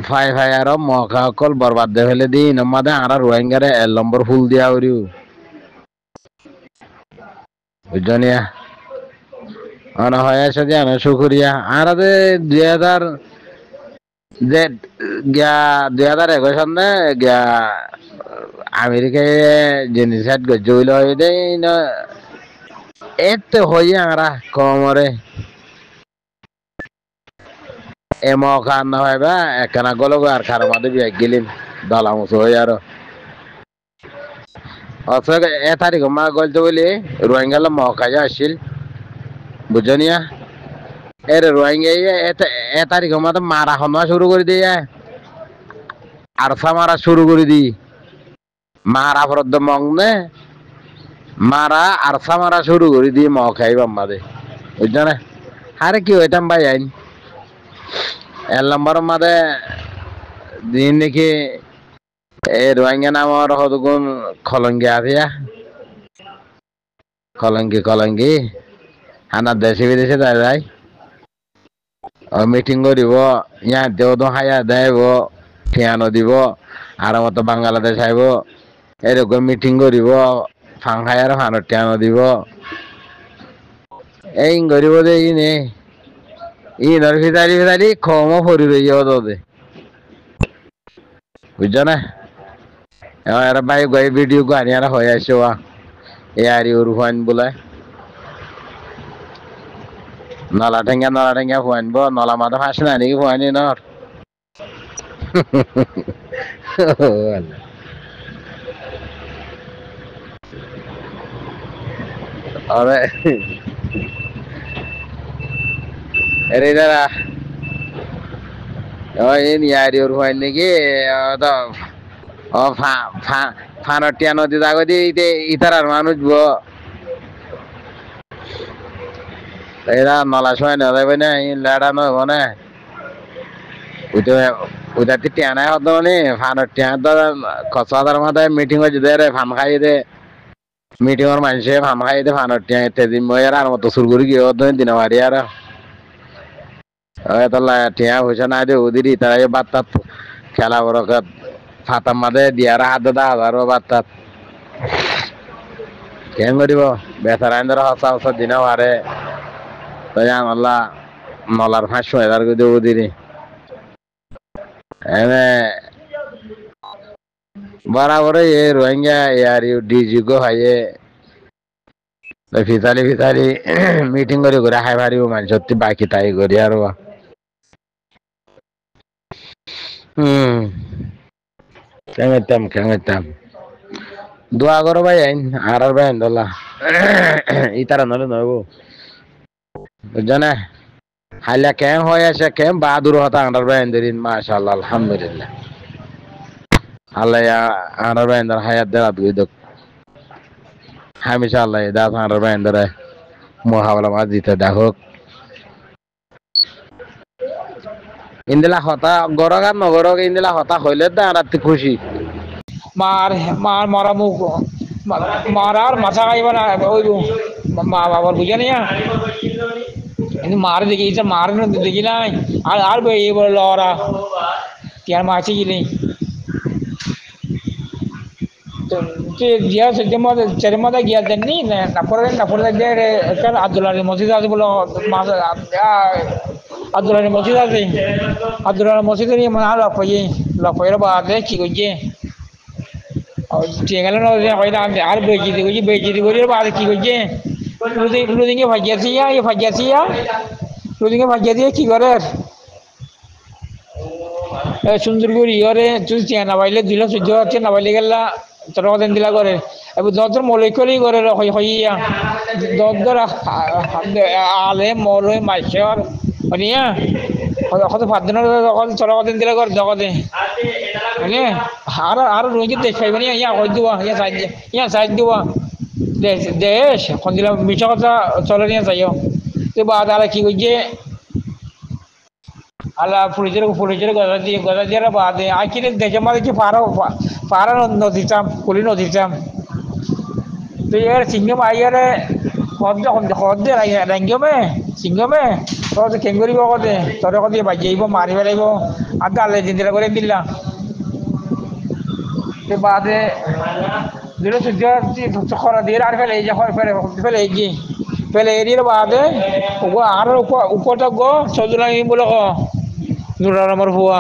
phi phi আর মকা অকল বরবাদ দে ফেলে দিন আমাদের আর রোহিঙ্গারে এল নম্বর ফুল দিয়া করিও বুঝনিয়া অনা হয় আছে যে আনা শুকুরিয়া আর 2021 সনে গিয়া আমেরিকায় জিনিস গজল হয়ে দেয় না এত হই আরা কমরে এমো খান না হয় বা একখানা গলো আর খার মাঝে বিয়ে গেলেন দলামুসো হয়ে আরো অথচ এ তারিখ মা গলতে বলি রোহিঙ্গাল মহকাজ আসছিল বুঝনিয়া এর রোহিঙ্গা এ তারিখ মাঝে মারা হওয়া শুরু করে দিয়ে আরফা মারা শুরু করে দি মারা ফরদ মংনে মারা আরফা মারা শুরু করে দি মহকাই বাম্মাদে বুঝছো না আরে কি হইতাম ভাই আইন এর নম্বর মাঝে দিন নাকি এই রোহিঙ্গা নামর হদগুন কলঙ্গি আছিয়া কলঙ্গি আনার দেশে বিদেশে যায় মিটিং করিব ইয়া দেও তো হায়া দেব ঠিয়ানো দিব আর মতো বাংলাদেশ আইব এরকম মিটিং করিব ফাংহাই আর ফানোর ঠিয়ানো দিব এই করিব যে ইনে ইনর ফিতারি খমও ফরি রইব তোদের বুঝছো না এরা ভাই গাই ভিডিও গানি আর হয়ে আসে ওয়া এ আরি ওর ফাইন বলে নলা ঠেঙ্গা ফুয়াইনব নলা মাথা ফাঁস না নাকি ফুয়াইনি নর আরে এরে দাদা ওই নিয়ারি ওর ফুয়াইন নাকি তো ও ফানটিয়া নদী দাগদি ইতারার মানুষ এরা নলা সময় না যাবে না লেড়া নব না উদাতি টিয়ানাই হতো নি ফানোর টিয়া তো কচাদার মাথায় মিটিং হয়েছে দে রে ফান খাই দে মিটিংর মানুষে ফান খাই দে ফানোর টিয়া তেদিন মই আর মতো সুর করি গিয়ে হতো দিন বাড়ি আর টিয়া পয়সা নাই দে ওদিনই তারা বার্তাত খেলা বড় ফাতাম মাঝে দিয়ার হাত দা হাজার বার্তাত কেন করিব বেচার আইন ধর হসা হসা দিন হারে তাই আল্লাহ নলার 500,000 করে দেবো দিনই এনে বরাবর এ রোহিঙ্গা ইয়ার ডিজি গো হাইয়ে ফিতালি মিটিং করে হাই পারিব মানুষ সত্যি বাকি তাই করি আর কেমন দোয়া করো ভাই আইন আর ভাই আইন দোলা ইতারা নলে নব বুঝছো না হাইলা কেম হয়ে আছে কেম বাহাদুর হতা আন্ডার ভাই আইন দিন মাশাআল্লাহ আলহামদুলিল্লাহ আল্লাহ আন্ডার ভাই আইন হায়াত দেওয়া দুই দক হামেশা আল্লাহ দাস আন্ডার ভাই আইন ধরে মহাবলা মা জিতে দেখো ইন্দিলা হতা গরক আর নগরক ইন্দিলা হতা হইলে দা রাতে খুশি মার মরা মুখ মারার মাথা খাইব না ওই মা বাবার বুঝে নিয়া কিন্তু মার দেখি মার দেখি নাই আর এই বলে লরা টিয়ার মাছে গিলি dia cerima da gia denni napore dere kan Abdullah Masjid আছে বলে Abdullah Masjid আছে Abdullah Masjid ni mana la baad ki goje ঠিক আছে না কইলা আর বেজি করি বাদ কি goje লুদিঙ্গে ভাজিয়া লুদিঙ্গে ভাজিয়া দিয়ে কি করে সুন্দর করে ইরে তুই না পাইলে দিল সহ্য হচ্ছে না পাইলে গেলা তোর দিন দিলা করে এবার দর মলিকলি করে হইয়া দর আলে মলে মাইসর হনিয়া কত ফাদনের তোর দিন দিলা করে জগতে মানে আর রোজ দেখাইবে না ইয়া কই দিবা ইয়া সাইড দিবা দেশ কোন দিলা মিছা কথা চলে নিয়ে যাইও তো বাদ আর কি কইছে আল্লাহ পুলিশের গজা দিয়ে বাদে আইকিনে দেখে মাঝে কি পারা নদীতাম কুলি নদীতাম তো এর সিংহে মাইয়ারে সদ্য ৰাংগমে চিংগমে তই কেং কৰিব কতে তই কতে বাজি আহিব মাৰিব লাগিব আৰু গালে দিলা করে দিলা বাদে যেটা সূর্য খরা দিয়ে আর ফেলে ফেলে ফেলে গিয়ে ফেলে এরিয়ার বাদে আর উপরটা গো সজুলা বলে নুরার আমার হুয়া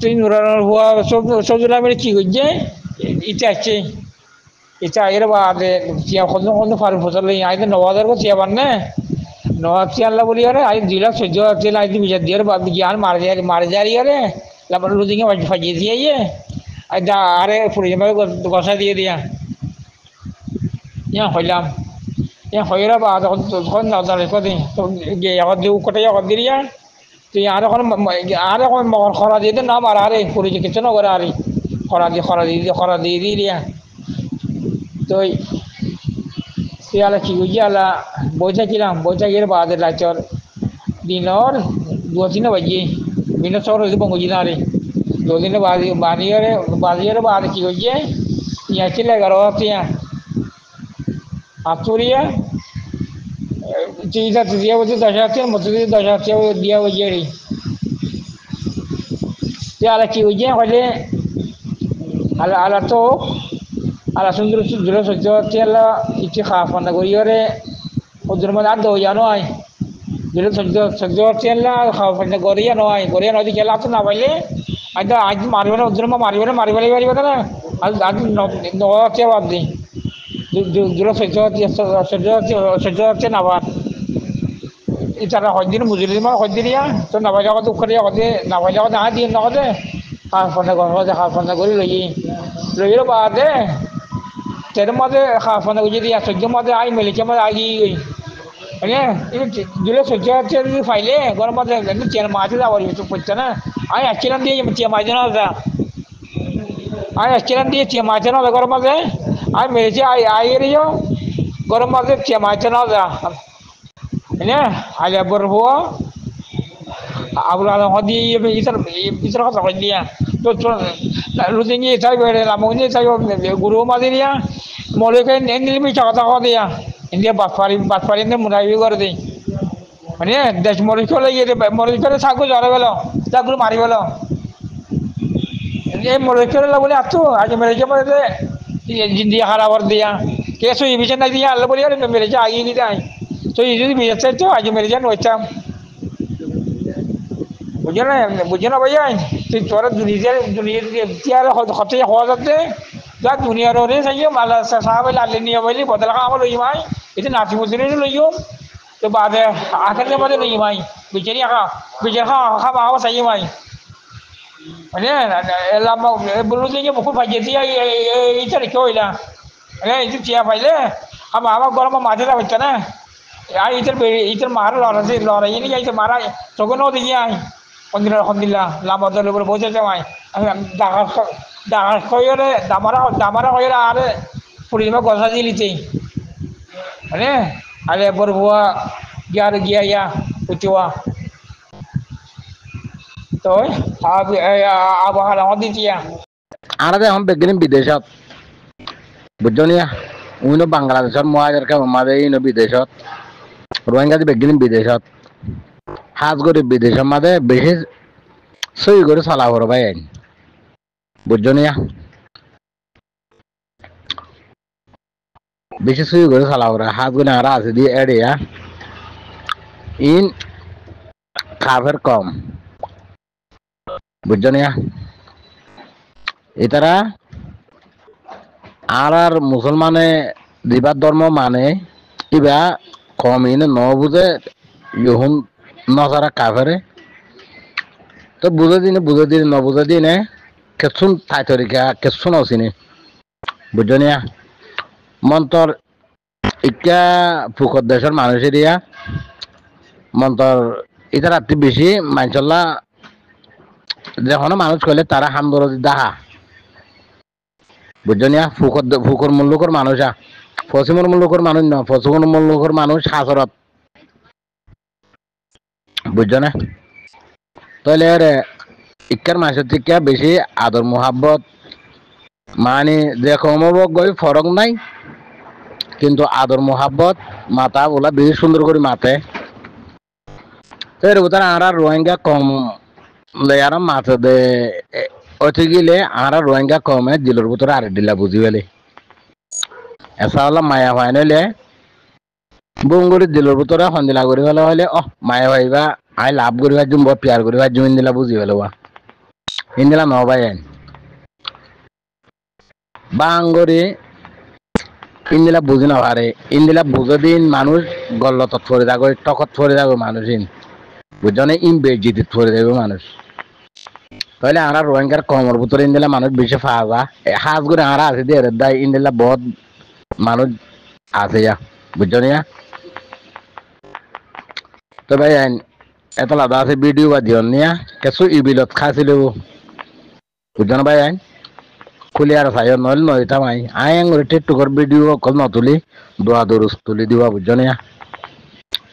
তুই নুরার হুয়া সজুলা মেরে কি করছে ইটা আছে এটা এর বাদে চিয়া কত ফারু ফসল আইতে 9000 কো চিয়া বান্নে 9000 চিয়া বলি আরে আই 2 লাখ সহ্য আছে আই দি বিজার দিয়ে বাদ জ্ঞান মার যারি আরে লাবার লুদিং এ ফাজিয়ে দিয়ে আই দা আরে পুরি মে গসা দিয়ে দিয়া ইয়া হইলাম ইয়া হইরা বাদ তখন না জানে কদি তো গে আগত দিউ কটে আগত দিয়া তুই আর এখন মগর খরা দিয়ে না মার আরে পুরি কিছু না করে আরে খরা দিয়ে দিয়া তো সিয়ালা কি গুজিয়ালা বইটা গিয়ে বাদে লাচর দিনর 2-3 বাজে দিনের সর হইতে বঙ্গ জিনারে 2 দিনে বাজিয়ারে বাদে কি গুজিয়ে ইয়া চিলে গারো তিয়া আতুরিয়া চিজা দিয়া বজে দশাতে মতে দশাতে দিয়া বজে রে সিয়ালা কি গুজিয়ে হলে ala to ala sundur sundur sojo tiala ichi khafa na goriyore udur man ado ya no ai jero sojo tiala khafa na goriya no di kela to na baile ada aj maribana udur ma maribale na aj no te wadi jero sojo na ba itara hodin mujuri ma hodiria to na ba jago to khariya hode na ba jago na di na hode khafa na gori লইলো বাদে তের মধ্যে খাফানা যদি সহ্য মধ্যে I মেলিকে মধ্যে আগি মানে দিলে সহ্য হচ্ছে ফাইলে গরম মধ্যে চেন মাঝে যাওয়ার তো পড়ছে না আমি আসছিলাম দিয়ে চেয়ে মাঝে না গরম মধ্যে আমি মেরেছি আই এরিও গরম মধ্যে চেয়ে মাঝে না যা হ্যাঁ আলিয়া বর হওয়া abula hodi itar কথা কই দিয়া তো রুদিনি তাই বেরে লামনি তাই গুরু মাদিনিয়া মলেকে নেনলি কথা দিয়া ইন্ডিয়া বাতপারি নে মুরাইবি করে দেই মানে দেশ মরিচ করে সাগু জরে গেল তাগুলো মারি গেল এই মরিচ করে বলে আছো আজ মেরে যে জিন্দিয়া খারাপ করে দিয়া কেসো ইবিশন নাই দিয়া আল্লাহ বলি আরে মেরে যা আগিয়ে দিতে আই তো এই যদি বিয়েছে তো আজ মেরে যান ওইটাম বুঝে না ভাইয়া তুই তোরা দুনিয়ার হতে হওয়া যাচ্ছে যা দুনিয়ার ওরে চাই মালা সাহাব লালে নিয়ে বলি বদলা খাওয়া লই মাই এটা নাতি মুসিনে লইও তো বাদে আখের বাদে লই মাই বিচেরি খাওয়া চাই মাই মানে এলাম বললো যে বহুত ভাজিয়ে দিয়ে এইটা রেখে হইলা এই চিয়া পাইলে আমার গরম মাঝে যাচ্ছে না আর ইটার মার লড়াই নিয়ে যাইতে মারা তখন দিকে আয় Alhamdulillah lamar dulu berbocor jamai dah koyore damara koyore are purima gosa dilite ane ale berbua gia ya uciwa to abu hala hodi tia ara de hum begin bideshat bujoniya uno bangladeshar muajar ka made ino bideshat rohingya de begin bideshat হাজ করে বিদেশের মাঝে বেশি সই করে চালা করো ভাই বুঝছো নিয়া বেশি সই করে চালা করে হাজ করে আর আছে দিয়ে এড়িয়া ইন কাফের কম বুঝছো নিয়া এটারা আর মুসলমানে দিবার ধর্ম মানে ইবা কম ইনে ন বুঝে ইহুন নজারা কাফেরে তো বুঝে দিনে ন বুঝে দিনে কেসুন ঠাই তরিকা কেসুন অচিনে বুঝছো নিয়া মন্তর ইটা ফুকর দেশের মানুষের দিয়া মন্তর এটা রাত্রি বেশি মাইনসল্লা যখন মানুষ কইলে তারা হামদরদি দাহা বুঝছো নিয়া ফুকর মূল্যকর মানুষ পশ্চিমর মূল্যকর মানুষ না পশ্চিমর মূল্যকর মানুষ হাজরত বুঝছো না তাহলে ইকার মাসের থেকে বেশি আদর মোহাব্বত মানে যে কমব গই ফরক নাই কিন্তু আদর মোহাব্বত মাতা বলা বেশি সুন্দর করে মাতে তো এর ভিতরে আর রোহিঙ্গা কম লেয়ার মাথা দে অতি গিলে আর রোহিঙ্গা কমে দিলর ভিতরে আর দিলা বুঝি পেলে এসা হলো মায়া হয় নইলে বঙ্গুরি দিলর ভিতরে সন্দিলা করি ফেলা হলে মায়া ভাইবা আই লাভ করি ভাজুম ব পিয়ার করি ভাজুম ইন্দিলা বুঝি পেলবা ইন্দিলা নবাই আইন বাঙ্গরি ইন্দিলা বুঝি না পারে ইন্দিলা বুঝে দিন মানুষ গল্লত ফরে যাগো টকত ফরে যাগো মানুষ বুঝনে ইন বেজিত ফরে যাবে মানুষ তাহলে আমরা রোহিঙ্গার কমর ভিতরে ইন্দিলা মানুষ বেশি ফাজা হাজ করে আমরা আছে দিয়ে দেয় ইন্দিলা বহুত মানুষ আছে যা বুঝছনি তো ভাই এত লাদা আছে ভিডিও বা দিও নিয়া কিছু ইবিলত খাইছিল বুঝছনা ভাই খুলি আর চাই নইল নইতা মাই আঙুরি টিকটুকর ভিডিও অকল নতুলি দোয়া দরুস তুলি দিবা বুঝছনি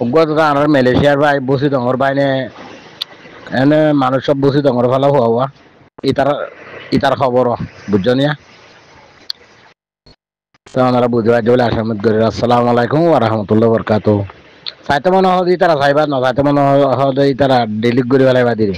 উগ্র আমার মালয়েশিয়ার ভাই বসি ডর বাইনে এনে মানুষ সব বসি ডর ফেলা হওয়া ইতার খবর বুঝছনিয়া তো আমরা বুঝবা জলে আসামত করি আসসালামু আলাইকুম ওয়া রাহমাতুল্লাহি ওয়া বারাকাতুহু চাইতে মনে হয় ইতারা চাইবা না চাইতে মনে হয় ইতারা ডিলিট করে ফেলাইবা দিরে